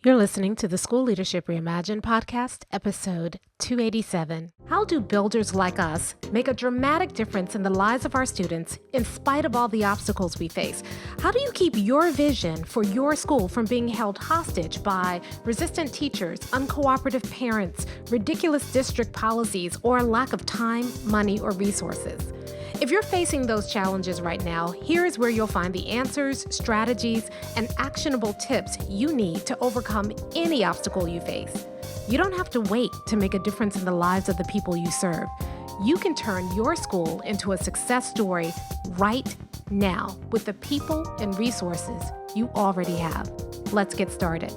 You're listening to the School Leadership Reimagined podcast, episode 287. How do builders like us make a dramatic difference in the lives of our students in spite of all the obstacles we face? How do you keep your vision for your school from being held hostage by resistant teachers, uncooperative parents, ridiculous district policies, or a lack of time, money, or resources? If you're facing those challenges right now, here's where you'll find the answers, strategies, and actionable tips you need to overcome any obstacle you face. You don't have to wait to make a difference in the lives of the people you serve. You can turn your school into a success story right now with the people and resources you already have. Let's get started.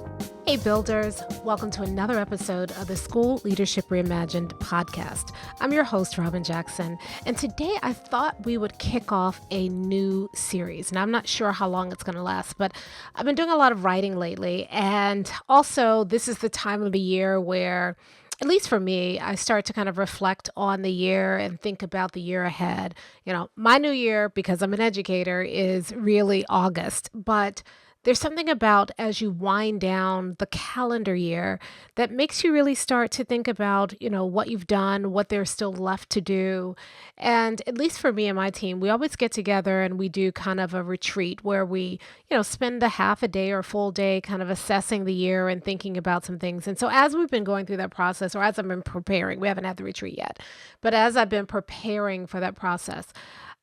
Hey builders, welcome to another episode of the School Leadership Reimagined podcast. I'm your host, Robyn Jackson, and today I thought we would kick off a new series. And I'm not sure how long it's going to last, but I've been doing a lot of writing lately, and also this is the time of the year where, at least for me, I start to kind of reflect on the year and think about the year ahead. You know, my new year, because I'm an educator, is really August, but there's something about as you wind down the calendar year that makes you really start to think about, what you've done, what there's still left to do. And at least for me and my team, we always get together and we do kind of a retreat where we, spend a half a day or full day kind of assessing the year and thinking about some things. And so as we've been going through that process, or as I've been preparing, we haven't had the retreat yet, but as I've been preparing for that process,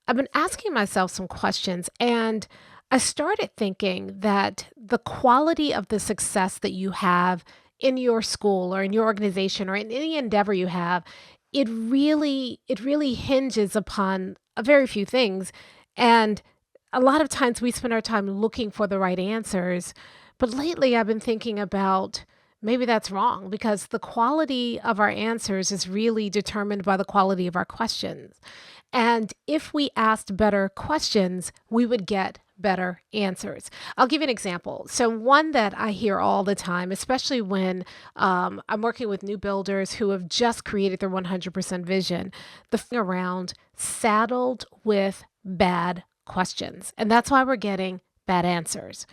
I've been asking myself some questions, and I started thinking that the quality of the success that you have in your school or in your organization or in any endeavor you have, it really hinges upon a very few things. And a lot of times we spend our time looking for the right answers. But lately I've been thinking about maybe that's wrong, because the quality of our answers is really determined by the quality of our questions. And if we asked better questions, we would get better answers. I'll give you an example. So one that I hear all the time, especially when I'm working with new builders who have just created their 100% vision, the thing around saddled with bad questions. And that's why we're getting bad answers.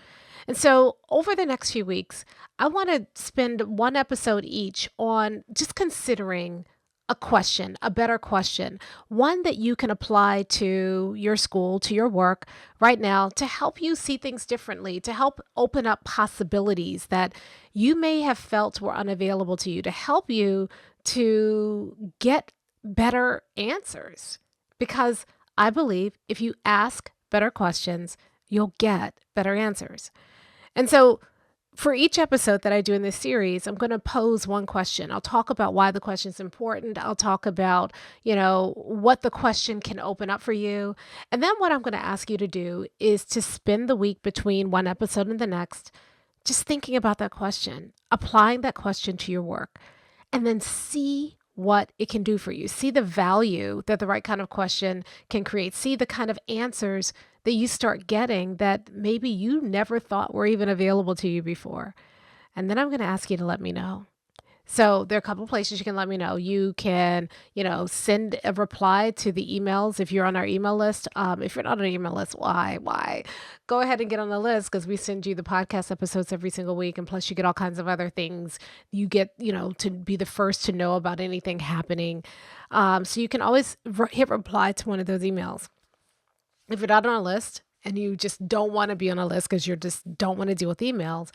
And so over the next few weeks, I want to spend one episode each on just considering a question, a better question, one that you can apply to your school, to your work right now to help you see things differently, to help open up possibilities that you may have felt were unavailable to you, to help you to get better answers. Because I believe if you ask better questions, you'll get better answers. And so for each episode that I do in this series, I'm going to pose one question. I'll talk about why the question is important. I'll talk about, what the question can open up for you. And then what I'm going to ask you to do is to spend the week between one episode and the next, just thinking about that question, applying that question to your work, and then see what it can do for you. See the value that the right kind of question can create. See the kind of answers that you start getting that maybe you never thought were even available to you before. And then I'm going to ask you to let me know. So there are a couple of places you can let me know. You can, send a reply to the emails if you're on our email list. If you're not on our email list, why? Go ahead and get on the list, because we send you the podcast episodes every single week. And plus you get all kinds of other things. You get, to be the first to know about anything happening. So you can always hit reply to one of those emails. If you're not on a list and you just don't want to be on a list because you just don't want to deal with emails,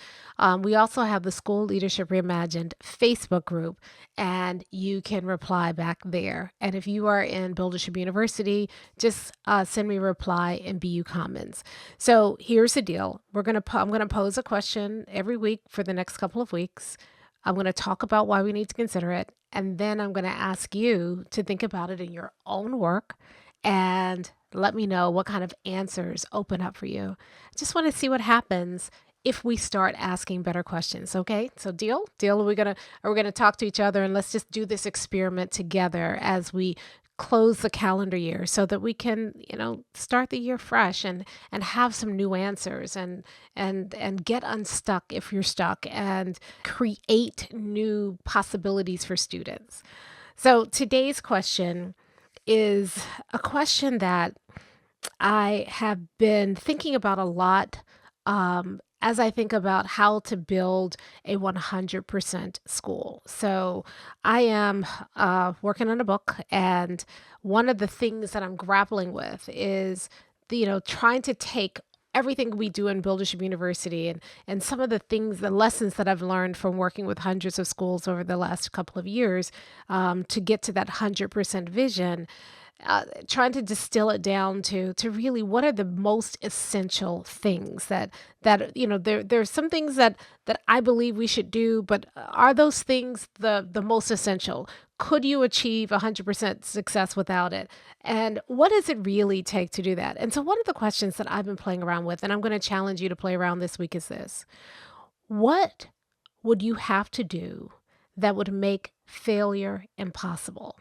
we also have the School Leadership Reimagined Facebook group, and you can reply back there. And if you are in Buildership University, just send me a reply in BU Commons. So here's the deal. I'm going to pose a question every week for the next couple of weeks. I'm going to talk about why we need to consider it. And then I'm going to ask you to think about it in your own work and let me know what kind of answers open up for you. I just want to see what happens if we start asking better questions. Okay, so deal? Are we gonna talk to each other, and let's just do this experiment together as we close the calendar year, so that we can, start the year fresh and have some new answers and get unstuck if you're stuck, and create new possibilities for students. So today's question is a question that I have been thinking about a lot as I think about how to build a 100% school. So I am working on a book, and one of the things that I'm grappling with is trying to take everything we do in Buildership University and some of the things, the lessons that I've learned from working with hundreds of schools over the last couple of years, to get to that 100% vision, trying to distill it down to really what are the most essential things there's some things that I believe we should do, but are those things the most essential? Could you achieve 100% success without it? And what does it really take to do that? And so one of the questions that I've been playing around with, and I'm going to challenge you to play around this week, is this: what would you have to do that would make failure impossible?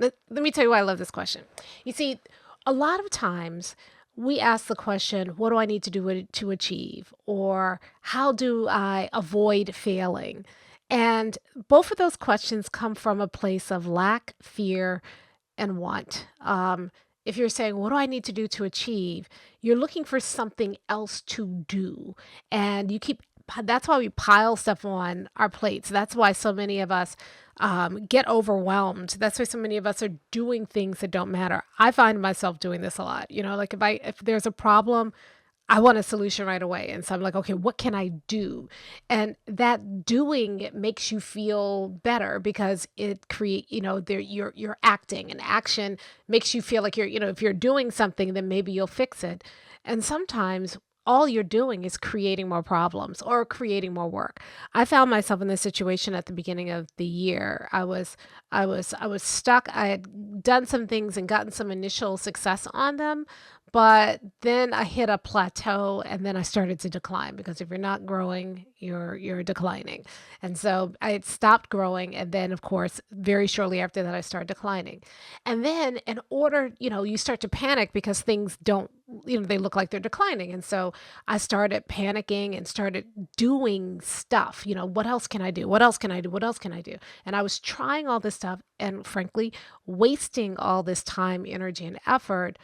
Let me tell you why I love this question. You see, a lot of times we ask the question, what do I need to do to achieve? Or how do I avoid failing? And both of those questions come from a place of lack, fear, and want. If you're saying, what do I need to do to achieve? You're looking for something else to do. And that's why we pile stuff on our plates. That's why so many of us get overwhelmed. That's why so many of us are doing things that don't matter. I find myself doing this a lot. Like if there's a problem, I want a solution right away. And so I'm like, okay, what can I do? And that doing it makes you feel better because it you're acting, and action makes you feel like if you're doing something, then maybe you'll fix it. And sometimes all you're doing is creating more problems or creating more work. I found myself in this situation at the beginning of the year. I was stuck. I had done some things and gotten some initial success on them, but then I hit a plateau, and then I started to decline, because if you're not growing, you're declining. And so I had stopped growing, and then of course, very shortly after that, I started declining. And then you start to panic because things don't, they look like they're declining. And so I started panicking and started doing stuff. What else can I do? What else can I do? What else can I do? And I was trying all this stuff and frankly, wasting all this time, energy, and effort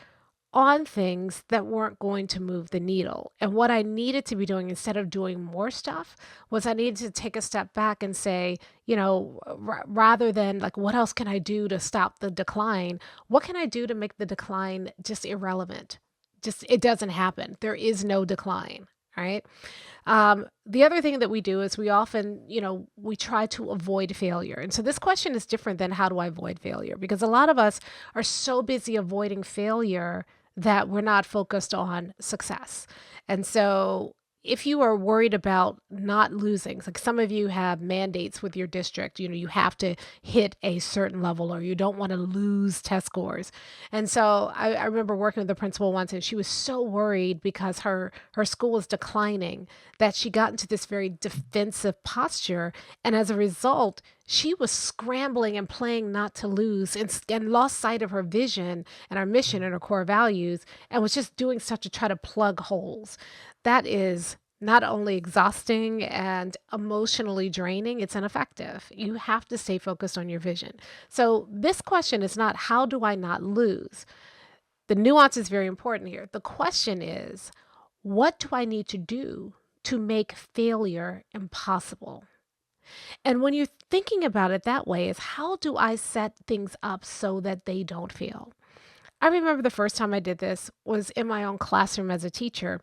on things that weren't going to move the needle. And what I needed to be doing, instead of doing more stuff, was I needed to take a step back and say, rather than like, what else can I do to stop the decline? What can I do to make the decline just irrelevant? Just, it doesn't happen. There is no decline, right? The other thing that we do is we often, we try to avoid failure. And so this question is different than how do I avoid failure? Because a lot of us are so busy avoiding failure that we're not focused on success. And so if you are worried about not losing, like some of you have mandates with your district, you have to hit a certain level, or you don't want to lose test scores. And so I remember working with the principal once, and she was so worried because her school was declining that she got into this very defensive posture. And as a result, she was scrambling and playing not to lose, and lost sight of her vision and her mission and her core values, and was just doing stuff to try to plug holes. That is not only exhausting and emotionally draining, it's ineffective. You have to stay focused on your vision. So this question is not, how do I not lose? The nuance is very important here. The question is, what do I need to do to make failure impossible? And when you're thinking about it that way, is how do I set things up so that they don't fail? I remember the first time I did this was in my own classroom as a teacher.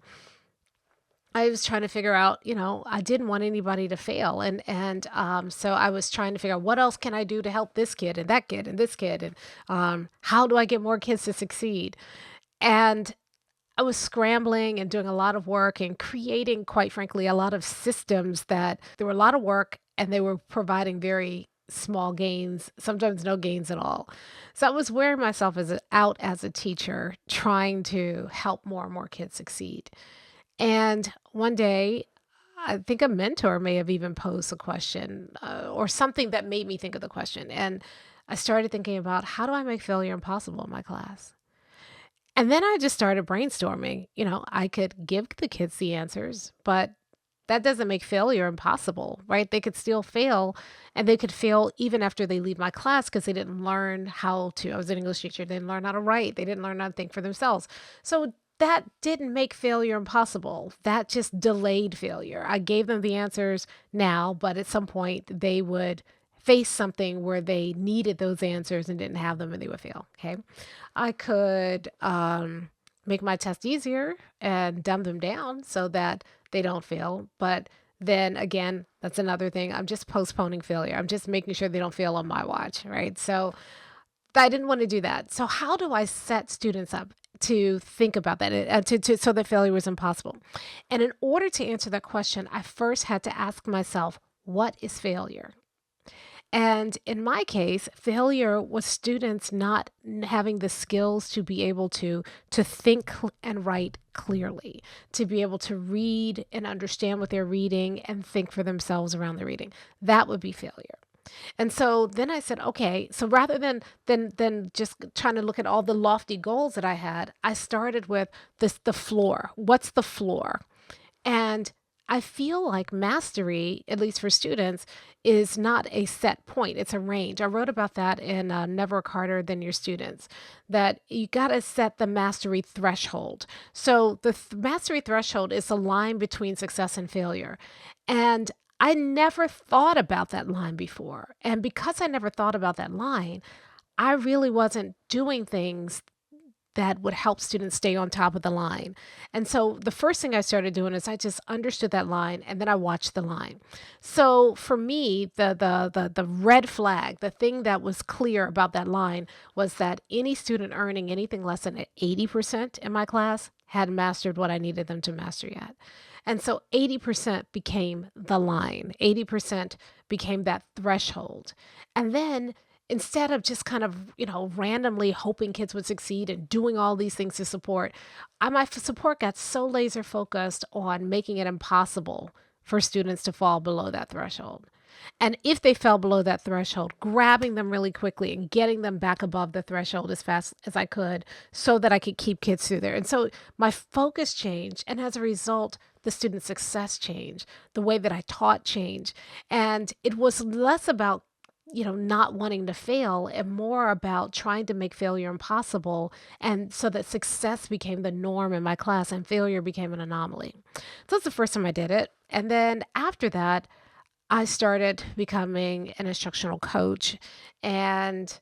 I was trying to figure out, I didn't want anybody to fail. And so I was trying to figure out, what else can I do to help this kid and that kid and this kid? And how do I get more kids to succeed? And I was scrambling and doing a lot of work and creating, quite frankly, a lot of systems that there were a lot of work, and they were providing very small gains, sometimes no gains at all. So I was wearing myself out as a teacher, trying to help more and more kids succeed. And one day, I think a mentor may have even posed a question, or something that made me think of the question. And I started thinking about, how do I make failure impossible in my class? And then I just started brainstorming. I could give the kids the answers, but that doesn't make failure impossible, right? They could still fail, and they could fail even after they leave my class because they didn't learn how to. I was an English teacher. They didn't learn how to write. They didn't learn how to think for themselves. So that didn't make failure impossible. That just delayed failure. I gave them the answers now, but at some point they would face something where they needed those answers and didn't have them and they would fail. Okay. I could make my test easier and dumb them down so that they don't fail. But then again, that's another thing. I'm just postponing failure. I'm just making sure they don't fail on my watch. Right. So I didn't want to do that. So how do I set students up to think about that, so that failure was impossible? And in order to answer that question, I first had to ask myself, what is failure? And in my case, failure was students not having the skills to be able to think and write clearly, to be able to read and understand what they're reading and think for themselves around the reading. That would be failure. And so then I said, okay, so rather than just trying to look at all the lofty goals that I had, I started with the floor. What's the floor? And I feel like mastery, at least for students, is not a set point. It's a range. I wrote about that in Never Work Harder Than Your Students, that you got to set the mastery threshold. So the mastery threshold is the line between success and failure. And I never thought about that line before. And because I never thought about that line, I really wasn't doing things that would help students stay on top of the line. And so the first thing I started doing is I just understood that line and then I watched the line. So for me, the red flag, the thing that was clear about that line was that any student earning anything less than 80% in my class hadn't mastered what I needed them to master yet. And so 80% became the line. 80% became that threshold. And then instead of just kind of, randomly hoping kids would succeed and doing all these things to support, my support got so laser focused on making it impossible for students to fall below that threshold. And if they fell below that threshold, grabbing them really quickly and getting them back above the threshold as fast as I could so that I could keep kids through there. And so my focus changed. And as a result, the student success changed. The way that I taught changed. And it was less about not wanting to fail and more about trying to make failure impossible. And so that success became the norm in my class and failure became an anomaly. So that's the first time I did it. And then after that, I started becoming an instructional coach. And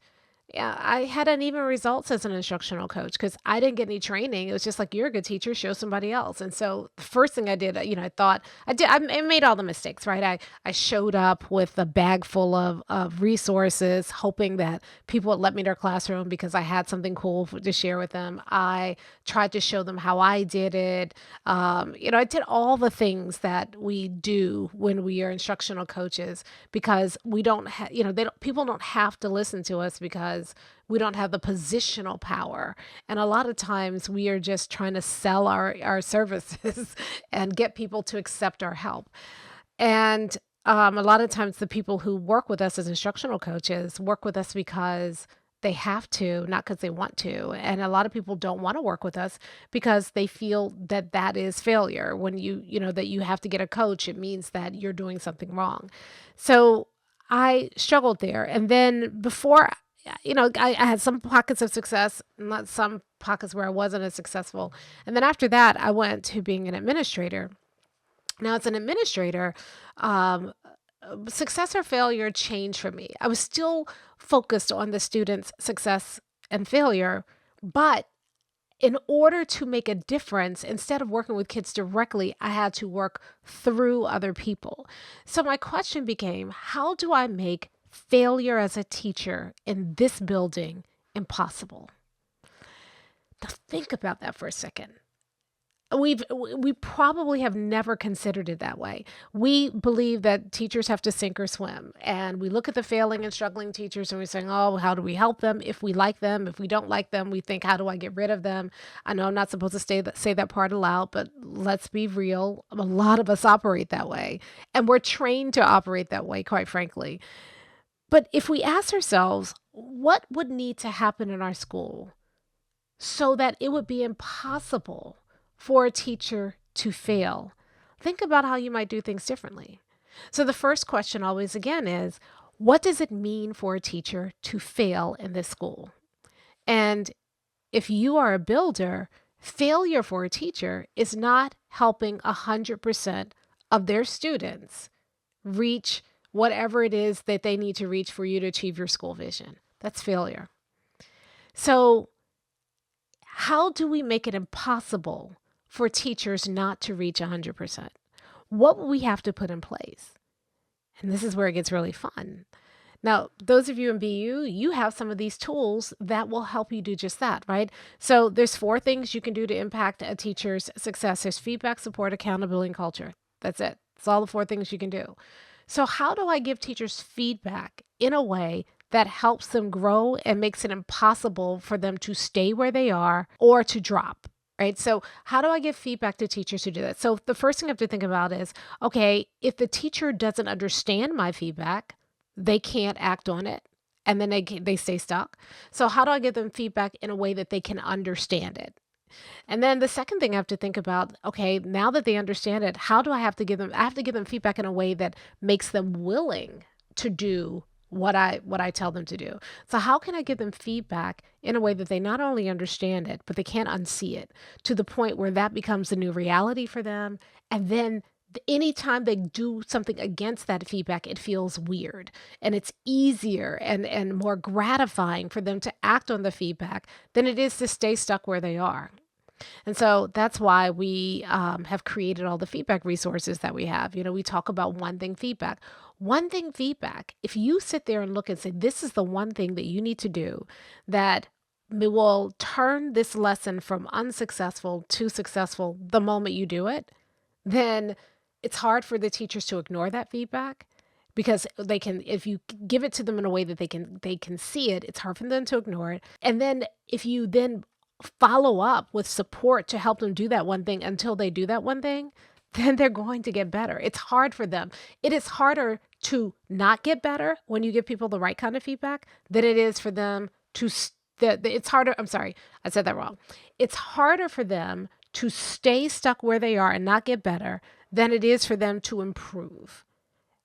yeah, I had uneven results as an instructional coach because I didn't get any training. It was just like, you're a good teacher, show somebody else. And so the first thing I did, I thought I made all the mistakes, right? I showed up with a bag full of resources, hoping that people would let me in their classroom because I had something cool to share with them. I tried to show them how I did it. I did all the things that we do when we are instructional coaches because we don't have, people don't have to listen to us because we don't have the positional power. And a lot of times we are just trying to sell our services and get people to accept our help. And a lot of times the people who work with us as instructional coaches work with us because they have to, not because they want to. And a lot of people don't want to work with us because they feel that that is failure. When that you have to get a coach, it means that you're doing something wrong. So I struggled there. And then before, I had some pockets of success, not some pockets where I wasn't as successful. And then after that, I went to being an administrator. Now, as an administrator, success or failure changed for me. I was still focused on the students' success and failure, but in order to make a difference, instead of working with kids directly, I had to work through other people. So my question became, how do I make failure as a teacher in this building impossible? Now think about that for a second. We probably have never considered it that way. We believe that teachers have to sink or swim. And we look at the failing and struggling teachers and we're saying, oh, how do we help them? If we like them, if we don't like them, we think, how do I get rid of them? I know I'm not supposed to say that part aloud, but let's be real. A lot of us operate that way. And we're trained to operate that way, quite frankly. But if we ask ourselves, what would need to happen in our school so that it would be impossible for a teacher to fail? Think about how you might do things differently. So the first question always again is, what does it mean for a teacher to fail in this school? And if you are a builder, Failure for a teacher is not helping 100% of their students reach whatever it is that they need to reach for you to achieve your school vision. That's failure. So, how do we make it impossible for teachers not to reach 100%? What will we have to put in place? And this is where it gets really fun. Now, those of you in BU, you have some of these tools that will help you do just that, right? So there's 4 things you can do to impact a teacher's success. There's feedback, support, accountability, and culture. That's it. It's all the 4 things you can do. So how do I give teachers feedback in a way that helps them grow and makes it impossible for them to stay where they are or to drop? Right. So how do I give feedback to teachers who do that? So the first thing I have to think about is, okay, if the teacher doesn't understand my feedback, they can't act on it, and then they stay stuck. So how do I give them feedback in a way that they can understand it? And then the second thing I have to think about, okay, now that they understand it, how do I have to give them? I have to give them feedback in a way that makes them willing to do what I tell them to do. So how can I give them feedback in a way that they not only understand it, but they can't unsee it to the point where that becomes a new reality for them, and then anytime they do something against that feedback, it feels weird, and it's easier and more gratifying for them to act on the feedback than it is to stay stuck where they are. And so that's why we have created all the feedback resources that we have. We talk about one thing feedback. One thing feedback, if you sit there and look and say, this is the one thing that you need to do that will turn this lesson from unsuccessful to successful the moment you do it, then it's hard for the teachers to ignore that feedback, because they can, if you give it to them in a way that they can see it, it's hard for them to ignore it. And then if you then follow up with support to help them do that one thing until they do that one thing, then they're going to get better. It's hard for them. It is harder to not get better when you give people the right kind of feedback than it is for them to, it's harder, I'm sorry, I said that wrong. It's harder for them to stay stuck where they are and not get better than it is for them to improve.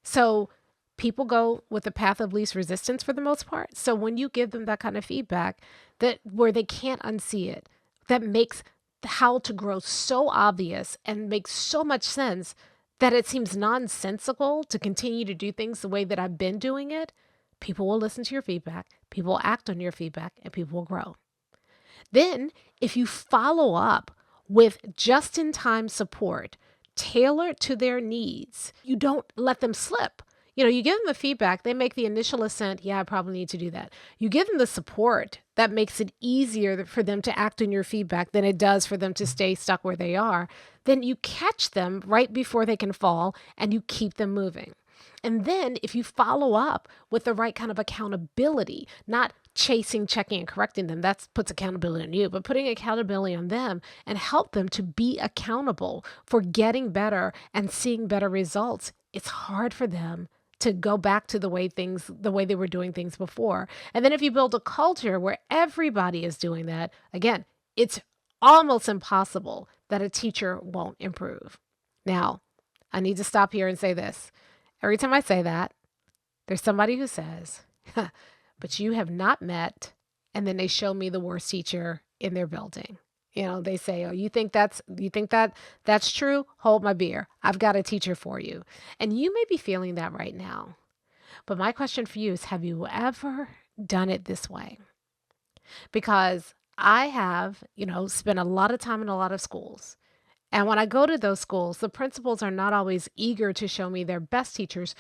So people go with the path of least resistance for the most part. So when you give them that kind of feedback that where they can't unsee it, that makes how to grow so obvious and makes so much sense that it seems nonsensical to continue to do things the way that I've been doing it, people will listen to your feedback, people will act on your feedback, and people will grow. Then if you follow up with just-in-time support tailored to their needs, you don't let them slip. You give them the feedback, they make the initial assent, yeah, I probably need to do that. You give them the support that makes it easier for them to act on your feedback than it does for them to stay stuck where they are. Then you catch them right before they can fall and you keep them moving. And then if you follow up with the right kind of accountability, not chasing, checking, and correcting them, that puts accountability on you, but putting accountability on them and help them to be accountable for getting better and seeing better results, it's hard for them to go back to the way they were doing things before. And then if you build a culture where everybody is doing that, again, it's almost impossible that a teacher won't improve. Now, I need to stop here and say this. Every time I say that, there's somebody who says, but you have not met, and then they show me the worst teacher in their building. They say, oh, you think that's true? Hold my beer. I've got a teacher for you. And you may be feeling that right now. But my question for you is, have you ever done it this way? Because I have, spent a lot of time in a lot of schools. And when I go to those schools, the principals are not always eager to show me their best teachers.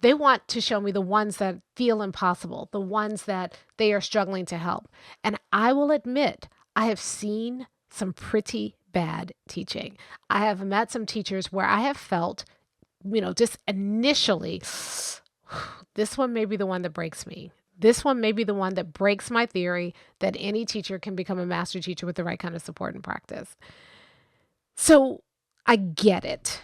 They want to show me the ones that feel impossible, the ones that they are struggling to help. And I will admit, I have seen some pretty bad teaching. I have met some teachers where I have felt, just initially, this one may be the one that breaks me. This one may be the one that breaks my theory that any teacher can become a master teacher with the right kind of support and practice. So I get it.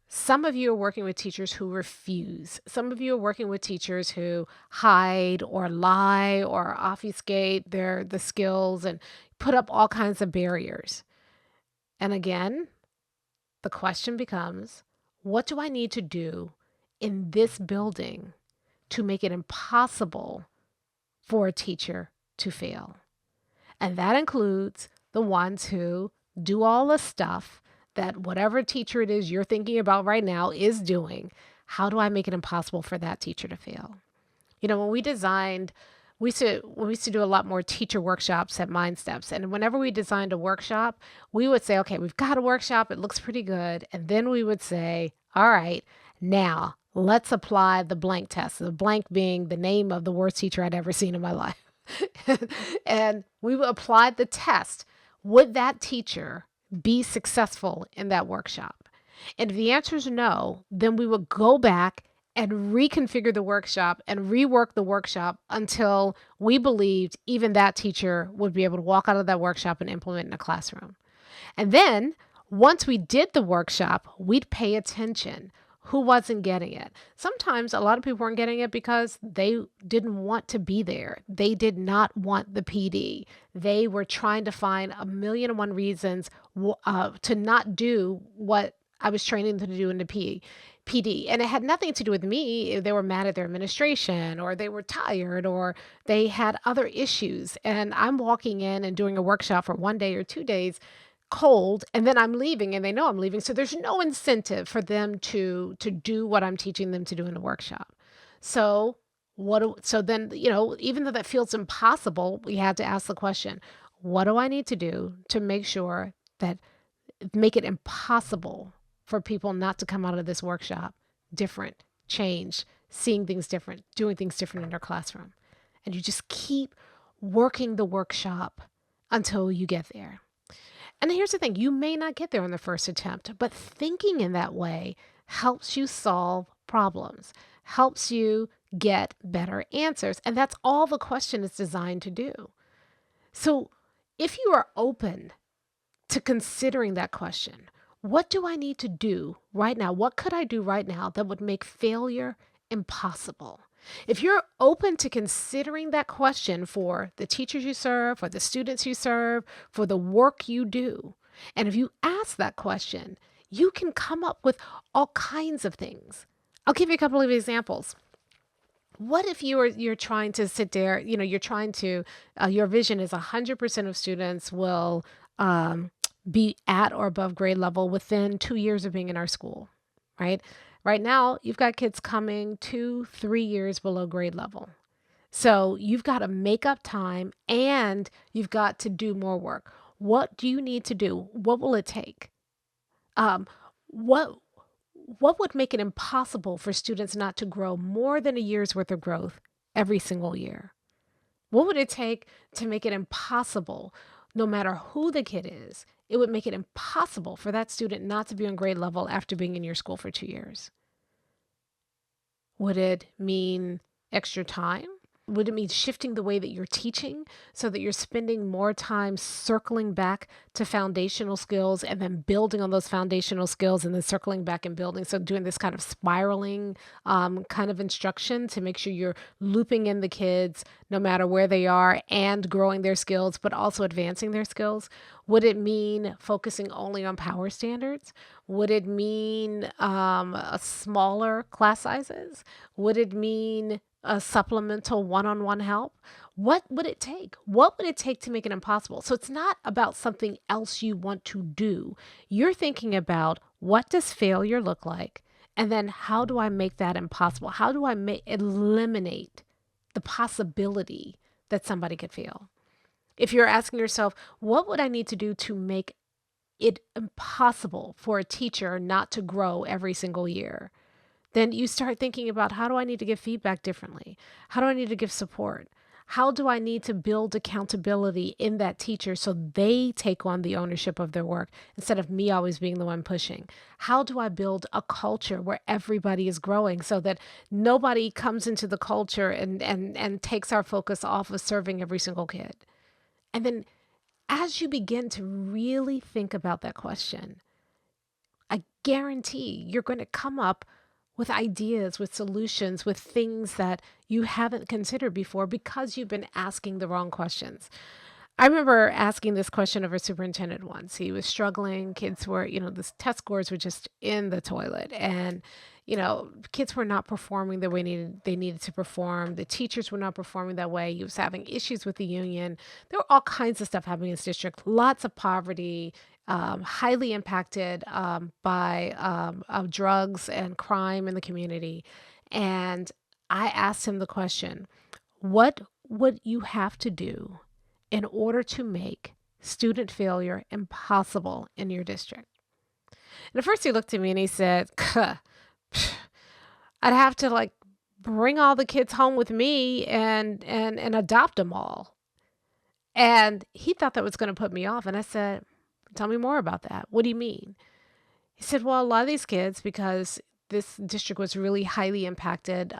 Some of you are working with teachers who refuse. Some of you are working with teachers who hide or lie or obfuscate the skills and put up all kinds of barriers. And again, the question becomes, what do I need to do in this building to make it impossible for a teacher to fail? And that includes the ones who do all the stuff that whatever teacher it is you're thinking about right now is doing. How do I make it impossible for that teacher to fail? When we designed, we used to do a lot more teacher workshops at Mind Steps. And whenever we designed a workshop, we would say, okay, we've got a workshop. It looks pretty good. And then we would say, all right, now let's apply the blank test. The blank being the name of the worst teacher I'd ever seen in my life. And we would apply the test. Would that teacher be successful in that workshop? And if the answer is no, then we would go back and reconfigure the workshop and rework the workshop until we believed even that teacher would be able to walk out of that workshop and implement in a classroom. And then once we did the workshop, we'd pay attention. Who wasn't getting it? Sometimes a lot of people weren't getting it because they didn't want to be there. They did not want the PD. They were trying to find a million and one reasons to not do what I was training them to do in the PD. And it had nothing to do with me. They were mad at their administration, or they were tired, or they had other issues. And I'm walking in and doing a workshop for 1 day or 2 days cold, and then I'm leaving and they know I'm leaving. So there's no incentive for them to do what I'm teaching them to do in the workshop. So then, even though that feels impossible, we had to ask the question, what do I need to do to make sure that make it impossible for people not to come out of this workshop different, changed, seeing things different, doing things different in their classroom? And you just keep working the workshop until you get there. And here's the thing, you may not get there on the first attempt, but thinking in that way helps you solve problems, helps you get better answers. And that's all the question is designed to do. So if you are open to considering that question, what do I need to do right now? What could I do right now that would make failure impossible? If you're open to considering that question for the teachers you serve, for the students you serve, for the work you do, and if you ask that question, you can come up with all kinds of things. I'll give you a couple of examples. What if you're trying to sit there, you're trying to, your vision is 100% of students will be at or above grade level within 2 years of being in our school, right? Right now, you've got kids coming 2-3 years below grade level. So you've got to make up time and you've got to do more work. What do you need to do? What will it take? What would make it impossible for students not to grow more than a year's worth of growth every single year? What would it take to make it impossible, no matter who the kid is, it would make it impossible for that student not to be on grade level after being in your school for 2 years? Would it mean extra time? Would it mean shifting the way that you're teaching so that you're spending more time circling back to foundational skills and then building on those foundational skills and then circling back and building? So doing this kind of spiraling kind of instruction to make sure you're looping in the kids no matter where they are and growing their skills, but also advancing their skills? Would it mean focusing only on power standards? Would it mean a smaller class sizes? Would it mean a supplemental one-on-one help? What would it take? What would it take to make it impossible? So it's not about something else you want to do. You're thinking about, what does failure look like? And then how do I make that impossible? How do I eliminate the possibility that somebody could fail? If you're asking yourself, what would I need to do to make it impossible for a teacher not to grow every single year? Then you start thinking about, how do I need to give feedback differently? How do I need to give support? How do I need to build accountability in that teacher so they take on the ownership of their work instead of me always being the one pushing? How do I build a culture where everybody is growing so that nobody comes into the culture and takes our focus off of serving every single kid? And then as you begin to really think about that question, I guarantee you're going to come up with ideas, with solutions, with things that you haven't considered before because you've been asking the wrong questions. I remember asking this question of a superintendent once. He was struggling. Kids were, the test scores were just in the toilet. And, kids were not performing the way they needed to perform. The teachers were not performing that way. He was having issues with the union. There were all kinds of stuff happening in his district, lots of poverty, highly impacted by drugs and crime in the community. And I asked him the question, what would you have to do in order to make student failure impossible in your district? And at first he looked at me and he said, I'd have to like bring all the kids home with me and adopt them all. And he thought that was going to put me off. And I said, tell me more about that. What do you mean? He said, well, a lot of these kids, because this district was really highly impacted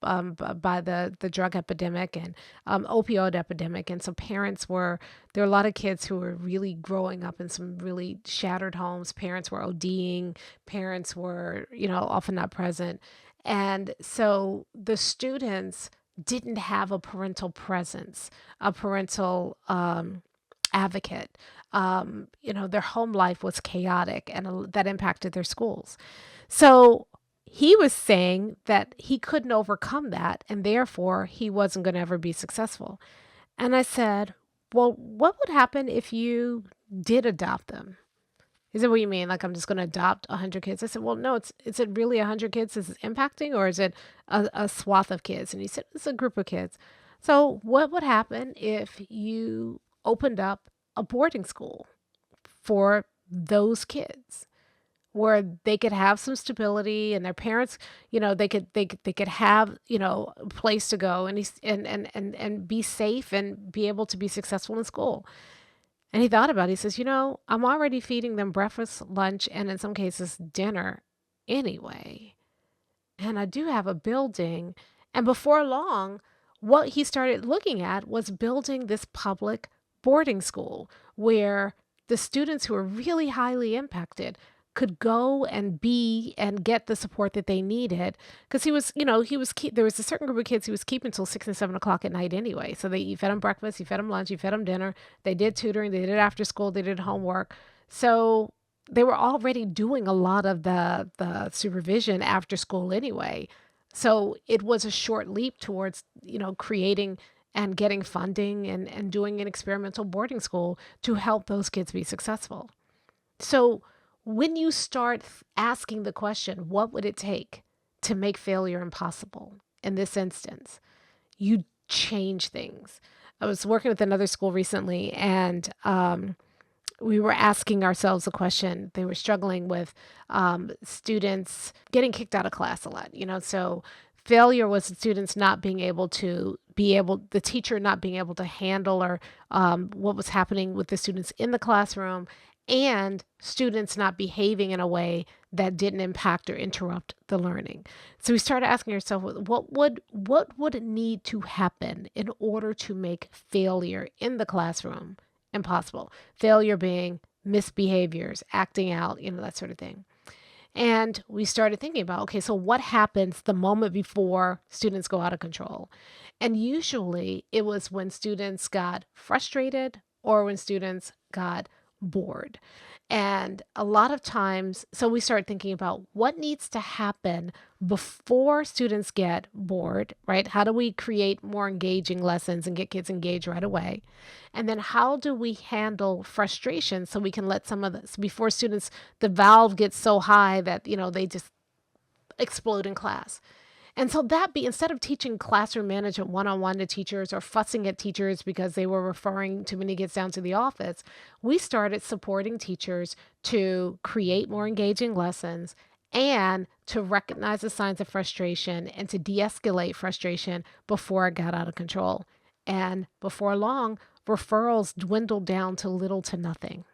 by the drug epidemic and opioid epidemic. And so there were a lot of kids who were really growing up in some really shattered homes. Parents were ODing, parents were, often not present. And so the students didn't have a parental presence, a parental advocate. Their home life was chaotic and that impacted their schools. So he was saying that he couldn't overcome that and therefore he wasn't going to ever be successful. And I said, well, what would happen if you did adopt them? He said, what do you mean? Like, I'm just going to adopt 100 kids? I said, well, no, is it really 100 kids is impacting, or is it a swath of kids? And he said, it's a group of kids. So what would happen if you opened up a boarding school for those kids where they could have some stability and their parents, they could have, a place to go and be safe and be able to be successful in school? And he thought about it. He says, I'm already feeding them breakfast, lunch, and in some cases dinner anyway. And I do have a building. And before long, what he started looking at was building this public boarding school where the students who are really highly impacted could go and be and get the support that they needed, because there was a certain group of kids he was keeping until 6 and 7 o'clock at night anyway. So you fed them breakfast, you fed them lunch, you fed them dinner. They did tutoring, they did after school, they did homework. So they were already doing a lot of the supervision after school anyway. So it was a short leap towards creating and getting funding and doing an experimental boarding school to help those kids be successful. So when you start asking the question, what would it take to make failure impossible in this instance, you change things. I was working with another school recently, and we were asking ourselves a question. They were struggling with students getting kicked out of class a lot, so failure was the students not being able to the teacher not being able to handle or what was happening with the students in the classroom, and students not behaving in a way that didn't impact or interrupt the learning. So we started asking ourselves, what would need to happen in order to make failure in the classroom impossible? Failure being misbehaviors, acting out, that sort of thing. And we started thinking about, okay, so what happens the moment before students go out of control? And usually it was when students got frustrated or when students got bored. And a lot of times, so we start thinking about what needs to happen before students get bored, right? How do we create more engaging lessons and get kids engaged right away? And then how do we handle frustration so we can let some of this, before students, the valve gets so high that, they just explode in class. And so instead of teaching classroom management one-on-one to teachers or fussing at teachers because they were referring too many kids down to the office, we started supporting teachers to create more engaging lessons and to recognize the signs of frustration and to de-escalate frustration before it got out of control. And before long, referrals dwindled down to little to nothing.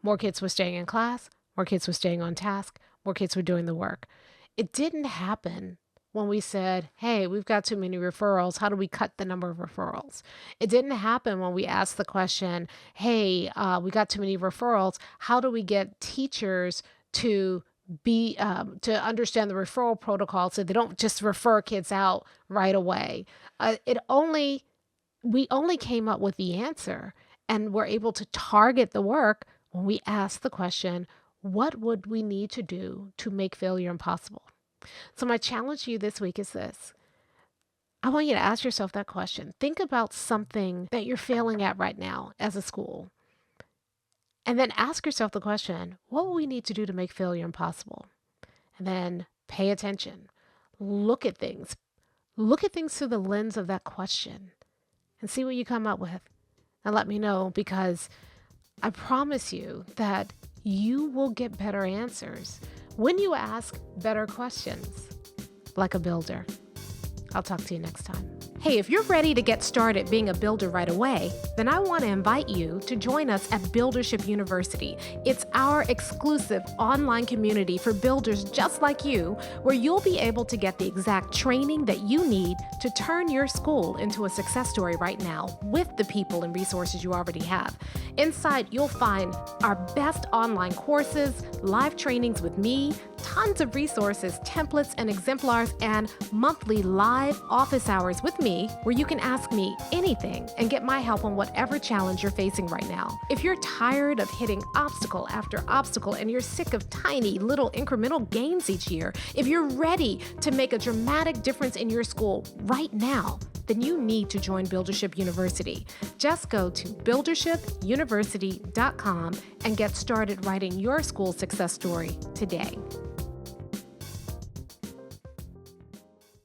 More kids were staying in class, more kids were staying on task, more kids were doing the work. It didn't happen when we said, hey, we've got too many referrals. How do we cut the number of referrals? It didn't happen when we asked the question, hey, we got too many referrals. How do we get teachers to understand the referral protocol so they don't just refer kids out right away? We only came up with the answer and were able to target the work when we asked the question, what would we need to do to make failure impossible? So my challenge to you this week is this. I want you to ask yourself that question. Think about something that you're failing at right now as a school. And then ask yourself the question, what will we need to do to make failure impossible? And then pay attention. Look at things. Look at things through the lens of that question and see what you come up with. And let me know, because I promise you that you will get better answers when you ask better questions, like a builder. I'll talk to you next time. Hey, if you're ready to get started being a builder right away, then I want to invite you to join us at Buildership University. It's our exclusive online community for builders just like you, where you'll be able to get the exact training that you need to turn your school into a success story right now with the people and resources you already have. Inside, you'll find our best online courses, live trainings with me, tons of resources, templates, and exemplars, and monthly live office hours with me, where you can ask me anything and get my help on whatever challenge you're facing right now. If you're tired of hitting obstacle after obstacle and you're sick of tiny little incremental gains each year, if you're ready to make a dramatic difference in your school right now, then you need to join Buildership University. Just go to buildershipuniversity.com and get started writing your school success story today.